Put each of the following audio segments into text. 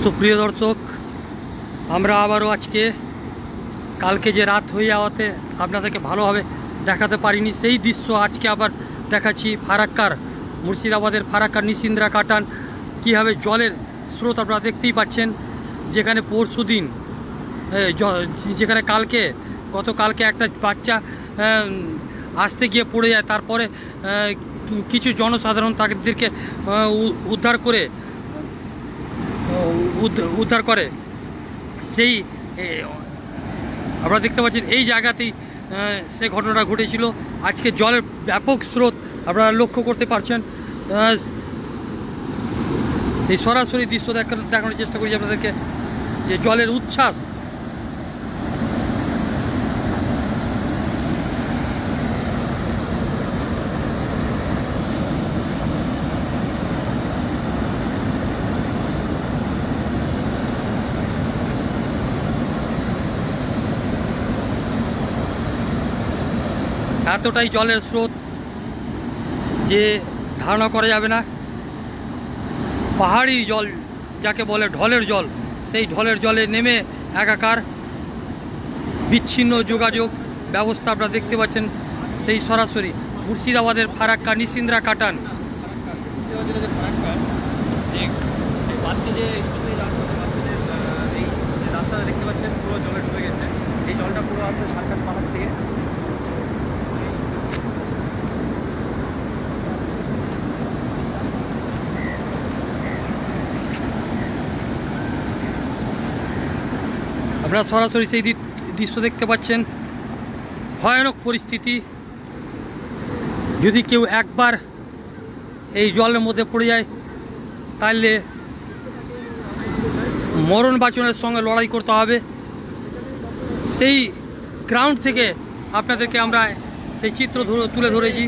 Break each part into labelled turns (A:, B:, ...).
A: সুপ্রিয় দর্শক, আমরা আবারও আজকে কালকে যে রাত হয়ে যাওয়াতে আপনাদেরকে ভালোভাবে দেখাতে পারিনি সেই দৃশ্য আজকে আবার দেখাচ্ছি। ফারাক্কার, মুর্শিদাবাদের ফারাক্কার নিশিন্দ্রা কাটান কীভাবে জলের স্রোত আপনারা দেখতেই পাচ্ছেন। যেখানে পরশুদিন যেখানে গতকালকে একটা বাচ্চা আসতে গিয়ে পড়ে যায়, তারপরে কিছু জনসাধারণ তাদেরকে উদ্ধার করে সেই আপনারা দেখতে পাচ্ছেন। এই জায়গাতেই সে ঘটনাটা ঘটেছিল। আজকে জলের ব্যাপক স্রোত আপনারা লক্ষ্য করতে পারছেন। এই সরাসরি দৃশ্য দেখানোর চেষ্টা করি আপনাদেরকে, যে জলের উচ্ছ্বাস। এতটাই জলের স্রোত যে ধারণা করা যাবে না। পাহাড়ি জল যাকে বলে ঢলের জল, সেই ঢলের জলে নেমে একাকার। বিচ্ছিন্ন যোগাযোগ ব্যবস্থা আপনারা দেখতে পাচ্ছেন। সেই সরাসরি মুর্শিদাবাদের ফারাক্কা নিশিন্দ্রা কাটান।
B: রাস্তাটা দেখতে পাচ্ছেন পুরো জলে ঢুকে গেছে। এই জলটা পুরো আসছে ঝাড়খণ্ড পাহাড় থেকে।
A: আপনারা সরাসরি সেই দৃশ্য দেখতে পাচ্ছেন। ভয়ানক পরিস্থিতি। যদি কেউ একবার এই জলের মধ্যে পড়ে যায় তাহলে মরণ বাঁচনের সঙ্গে লড়াই করতে হবে। সেই গ্রাউন্ড থেকে আপনাদেরকে আমরা সেই চিত্র তুলে ধরেছি।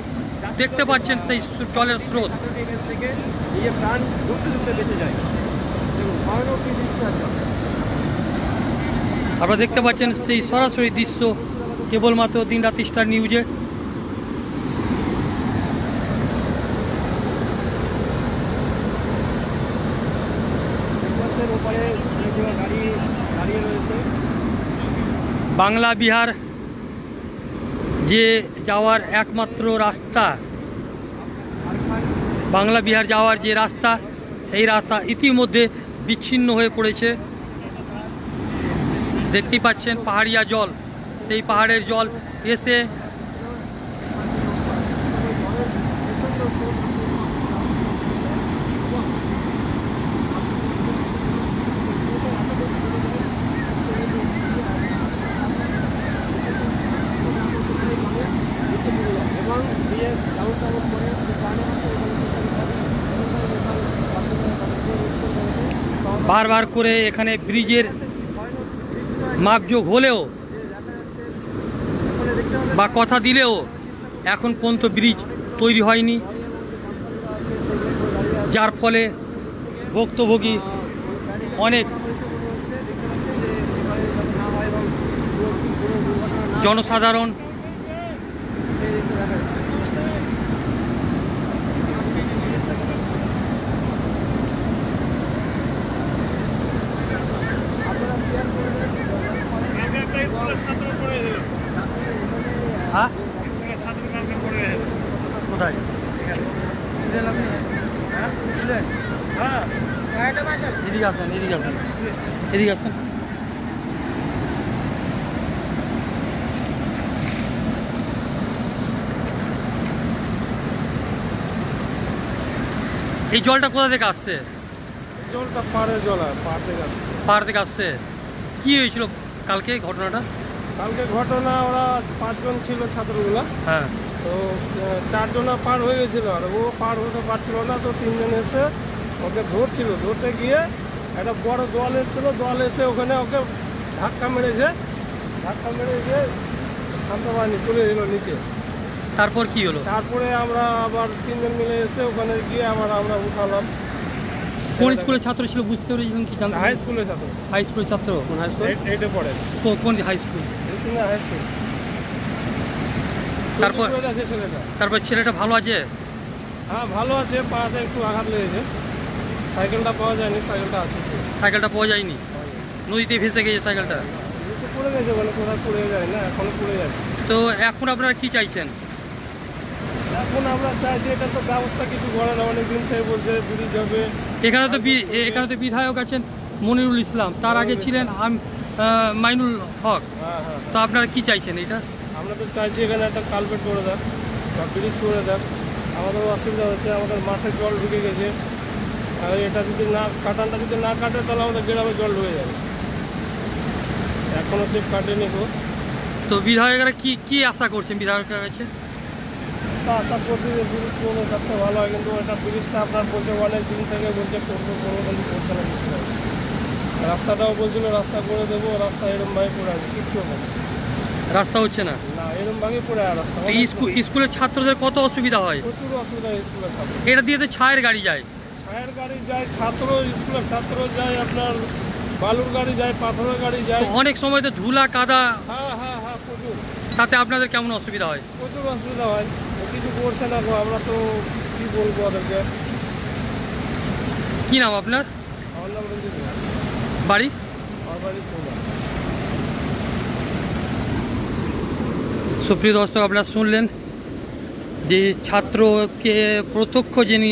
A: দেখতে পাচ্ছেন সেই জলের স্রোত।
B: প্রাণ ডুবতে ডুবতে বেঁচে যায়।
A: আপনারা দেখতে পাচ্ছেন সেই সরাসরি দৃশ্য কেবলমাত্র দিনরাত স্টার নিউজে। বাংলা বিহার যে যাওয়ার একমাত্র রাস্তা, বাংলা বিহার যাওয়ার যে রাস্তা, সেই রাস্তা ইতিমধ্যে বিচ্ছিন্ন হয়ে পড়েছে। দেখতেই পাচ্ছেন পাহাড়িয়া জল, সেই পাহাড়ের জল এসে বারবার করে এখানে ব্রিজের মাপযোগ হলেও বা কথা দিলেও এখন পর্যন্ত ব্রিজ তৈরি হয়নি, যার ফলে ভুক্তভোগী অনেক জনসাধারণ কোথায় এদিকে আসেন, এদিকে আসেন, এদিকে আসেন। এই জলটা কোথা থেকে আসছে?
B: জলটা পাহাড়ের জল, পাহাড় থেকে আসছে।
A: কি হয়েছিল কালকে ঘটনাটা?
B: কালকে ঘটনা, ওরা 5 জন ছিল ছাত্রগুলা।
A: হ্যাঁ,
B: তো 4 জন পার হয়ে গেছিলো, আর ও পার হতে পারছিল না। তো 3 জন এসে ওকে ধরতে গিয়ে একটা বড় দল এসেছিলো। দল এসে ওখানে ওকে ধাক্কা মেরে গিয়ে থামতে পারেনি, চলে এলো নিচে।
A: তারপর কি হলো?
B: তারপরে আমরা আবার 3 জন মিলে এসে ওখানে গিয়ে আবার আমরা উঠালাম।
A: কোন স্কুলের ছাত্র ছিল বুঝতে পেরেছিলেন কি? জানতে?
B: হাই স্কুলের ছাত্র।
A: হাই স্কুলের ছাত্র?
B: কোন হাই স্কুল? 8-এ পড়ে।
A: কোন হাই স্কুল?
B: High school. তারপর
A: ছেলেটা ভালো আছে?
B: হ্যাঁ ভালো আছে, পাতে একটু আঘাত লেগেছে। সাইকেলটা পাওয়া যায়নি, সাইকেলটা আছে তো।
A: সাইকেলটা পাওয়া যায়নি, নদীতে ভেসে গেছে সাইকেলটা।
B: নিচে পড়ে গেছে, মানে কোথায় পড়ে যায় না, এখনো পড়ে যাচ্ছে।
A: তো এখন আপনারা কি চাইছেন?
B: এখন আমরা চাইছি এটা তো ব্যবস্থা কিছু করে না, অনেক দিন থেকে বলছে ব্রিজ হবে।
A: এখানে তো বিধায়ক আছেন মনিরুল ইসলাম, তার আগে ছিলেন মাইনুল হক।
B: হ্যাঁ হ্যাঁ,
A: তো আপনারা কি চাইছেন এটা?
B: আমরা তো চাইছি এখানে একটা কালভেট করে দেখ বা ব্রিজ করে দেখ। আমাদের অসুবিধা হচ্ছে, আমাদের মাঠে জল ঢুকে গেছে। আর এটা যদি না কাটানটা যদি না কাটে তাহলে আমাদের গ্রামে জল ঢুকে যাবে। এখনও ঠিক কাটেনি গো।
A: তো বিধায়করা কি আশা করছেন বিধায়কের কাছে?
B: তো আশা করছি যে ব্রিজ করবো, সবচেয়ে ভালো হয়। কিন্তু এটা ব্রিজটা আপনার বলছে অনেক দিন থেকে বলছে করবো কিন্তু করছে না কিছু না। রাস্তাটাও বলছিল রাস্তা করে দেবো, রাস্তা এরমভাবে পড়ে আছে, কিচ্ছু হবে না।
A: রাস্তা হচ্ছে না,
B: না এরমভাবে পড়ে আছে রাস্তা।
A: তো স্কুলের ছাত্রদের কত অসুবিধা হয়?
B: প্রচুর অসুবিধা হয় স্কুলের ছাত্র।
A: এটা দিয়ে তো ছায়ের গাড়ি যায়।
B: ছায়ের গাড়ি যায়, স্কুলের ছাত্র যায়, আপনার বালুর গাড়ি যায়, পাথরের গাড়ি যায়।
A: তো অনেক সময় তো ধুলা কাদা,
B: হ্যাঁ হ্যাঁ হ্যাঁ, প্রচুর
A: তাতে আপনাদের কেমন অসুবিধা হয়?
B: প্রচুর অসুবিধা হয়। কিছু করছে না গো, আমরা তো কী বলবো ওদেরকে।
A: কি নাম আপনার?
B: আমার নাম রঞ্জিত দাস,
A: বাড়ি?
B: আমার বাড়ি সিংড়া।
A: সুপ্রিয় দর্শক, আপনারা শুনলেন যে ছাত্রকে প্রত্যক্ষ যিনি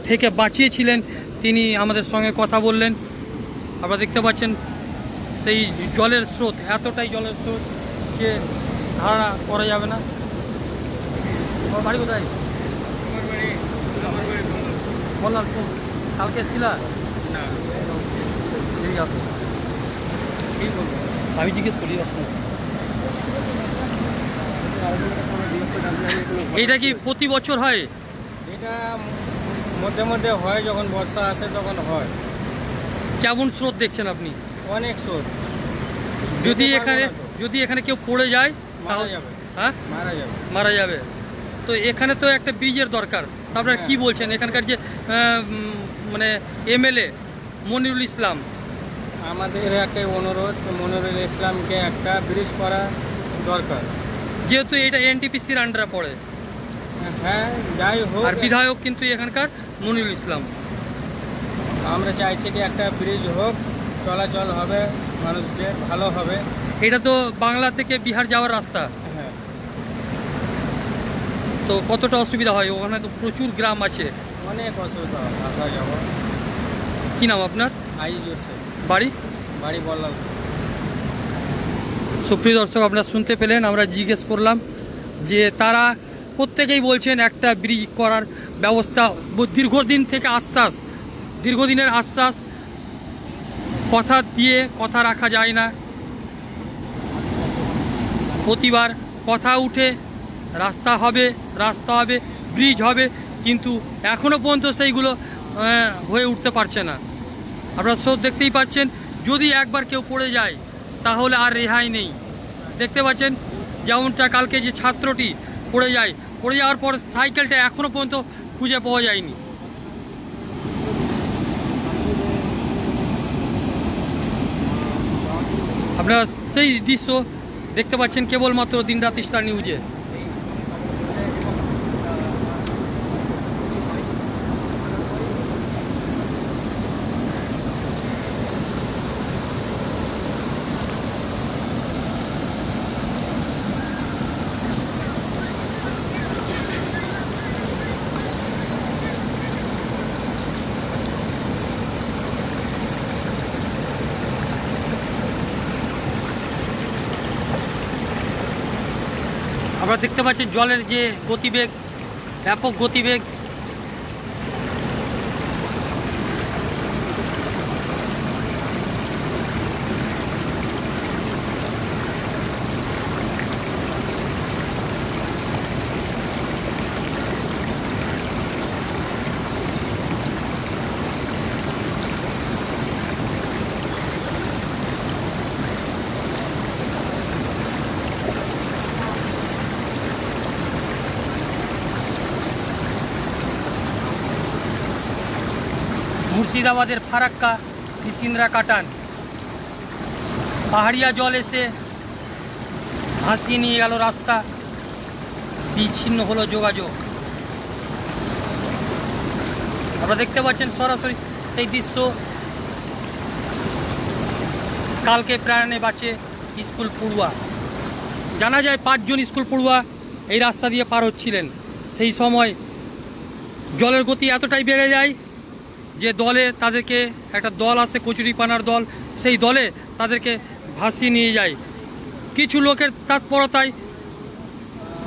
A: থেকে বাঁচিয়েছিলেন তিনি আমাদের সঙ্গে কথা বললেন। আপনারা দেখতে পাচ্ছেন সেই জলের স্রোত, এতটাই জলের স্রোত যে ধারণা করা যাবে না। আমার বাড়ি কোথায়? বললাম কালকে ছিল না, ঠিক আছে, ঠিক বলবো, আমি জিজ্ঞেস করি। এইটা কি প্রতি বছর হয়?
B: এটা মধ্যে মধ্যে হয়, যখন বর্ষা আসে তখন হয়।
A: কেমন স্রোত দেখছেন আপনি?
B: অনেক স্রোত।
A: যদি এখানে কেউ পড়ে যায়
B: মারা যাবে।
A: হ্যাঁ, মারা যাবে। তো এখানে তো একটা ব্রিজের দরকার। আপনারা কি বলছেন এখানকার যে মানে এমএলএ মনিরুল ইসলাম?
B: আমাদের একটাই অনুরোধ, মনিরুল ইসলামকে একটা ব্রিজ করা দরকার,
A: যেহেতু এটা এনটিপিসির আন্ডারে পড়ে।
B: হ্যাঁ যাই হোক,
A: আর বিধায়ক কিন্তু এখানকার মনিরুল ইসলাম।
B: আমরা চাইছি কি একটা ব্রিজ হোক, চলাচল হবে, মানুষদের ভালো হবে।
A: এটা তো বাংলা থেকে বিহার যাওয়ার রাস্তা।
B: হ্যাঁ,
A: তো কতটা অসুবিধা হয়? ওখানে তো প্রচুর গ্রাম আছে।
B: অনেক অসুবিধা হয়, আসা যাওয়া।
A: কি নাম আপনার?
B: আইজুর সে
A: বাড়ি?
B: বাড়ি বললাম।
A: সুপ্রিয় দর্শক, আপনারা শুনতে পেলেন, আমরা জিজ্ঞেস করলাম যে তারা প্রত্যেকেই বলছেন একটা ব্রিজ করার ব্যবস্থা, দীর্ঘদিন থেকে আশ্বাস, দীর্ঘদিনের আশ্বাস, কথা দিয়ে কথা রাখা যায় না। প্রতিবার কথা উঠে রাস্তা হবে, ব্রিজ হবে, কিন্তু এখনও পর্যন্ত সেইগুলো হয়ে উঠতে পারছে না। আপনারা সব দেখতেই পাচ্ছেন, যদি একবার কেউ পড়ে যায় তাহলে আর রেহাই নেই। দেখতে পাচ্ছেন যেমনটা কালকে যে ছাত্রটি পড়ে যাওয়ার পর সাইকেলটা এখনও পর্যন্ত খুঁজে পাওয়া যায়নি। আপনারা সেই দৃশ্য দেখতে পাচ্ছেন কেবলমাত্র দিনরাত স্টার নিউজে। আপনারা দেখতে পাচ্ছেন জলের যে গতিবেগ, ব্যাপক গতিবেগ। মুর্শিদাবাদের ফারাক্কা কিসিন্দ্রা কাটান পাহাড়িয়া জল এসে ভাসিয়ে নিয়ে গেল রাস্তা, বিচ্ছিন্ন হলো যোগাযোগ। আপনারা দেখতে পাচ্ছেন সরাসরি সেই দৃশ্য। কালকে প্রাণে বাঁচে স্কুল পড়ুয়া। জানা যায় 5 জন স্কুল পড়ুয়া এই রাস্তা দিয়ে পার হচ্ছিলেন। সেই সময় জলের গতি এতটাই বেড়ে যায় যে দলে তাদেরকে একটা দল আসে, কচুরিপানার দল, সেই দলে তাদেরকে ভাসিয়ে নিয়ে যায়। কিছু লোকের তৎপরতায়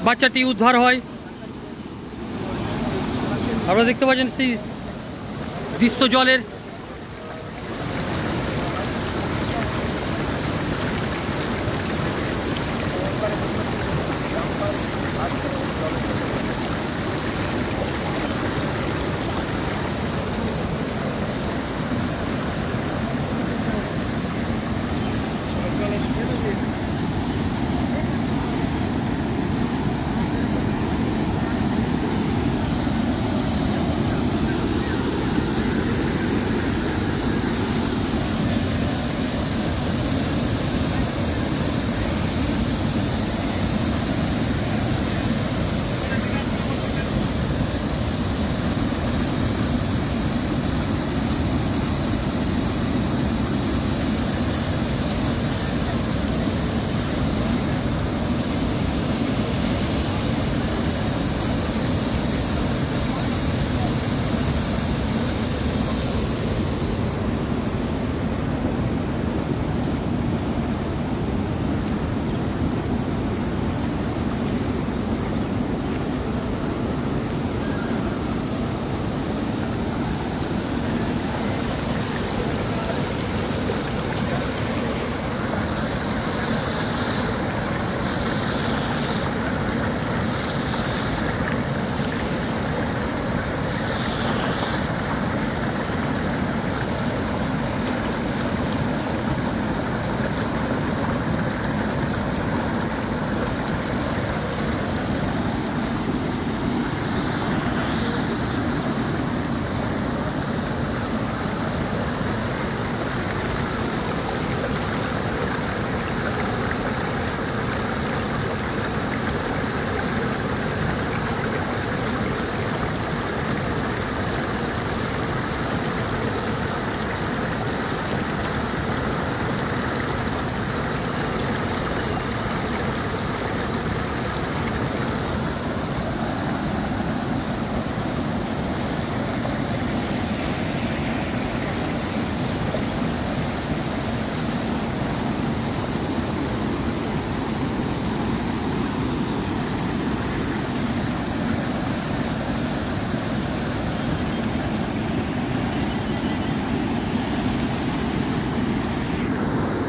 A: বাচ্চাটি উদ্ধার হয়। আপনারা দেখতে পাচ্ছেন সেই দৃশ্য জলের।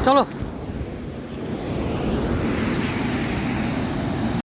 A: চলো।